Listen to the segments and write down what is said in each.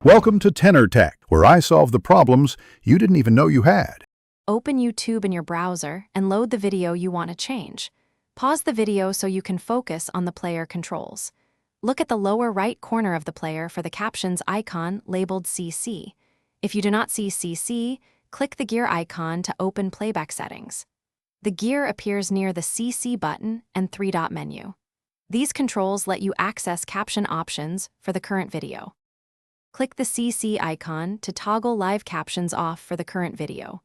Welcome to Tenor Tech, where I solve the problems you didn't even know you had. Open YouTube in your browser and load the video you want to change. Pause the video so you can focus on the player controls. Look at the lower right corner of the player for the captions icon labeled CC. If you do not see CC, click the gear icon to open playback settings. The gear appears near the CC button and three-dot menu. These controls let you access caption options for the current video. Click the CC icon to toggle live captions off for the current video.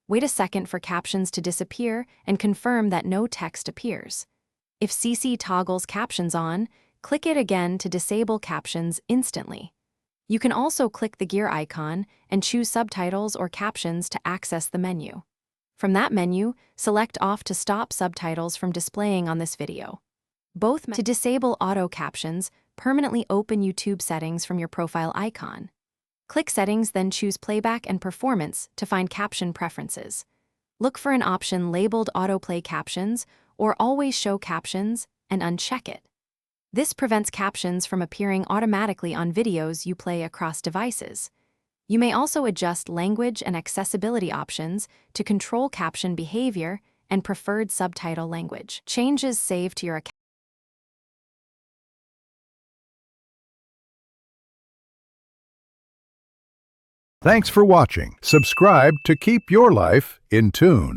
Wait a second for captions to disappear and confirm that no text appears. If CC toggles captions on, click it again to disable captions instantly. You can also click the gear icon and choose subtitles or captions to access the menu. From that menu, select off to stop subtitles from displaying on this video. To disable auto captions, permanently open YouTube settings from your profile icon. Click Settings, then choose Playback and Performance to find caption preferences. Look for an option labeled Autoplay Captions or Always Show Captions and uncheck it. This prevents captions from appearing automatically on videos you play across devices. You may also adjust language and accessibility options to control caption behavior and preferred subtitle language. Changes saved to your account. Thanks for watching. Subscribe to keep your life in tune.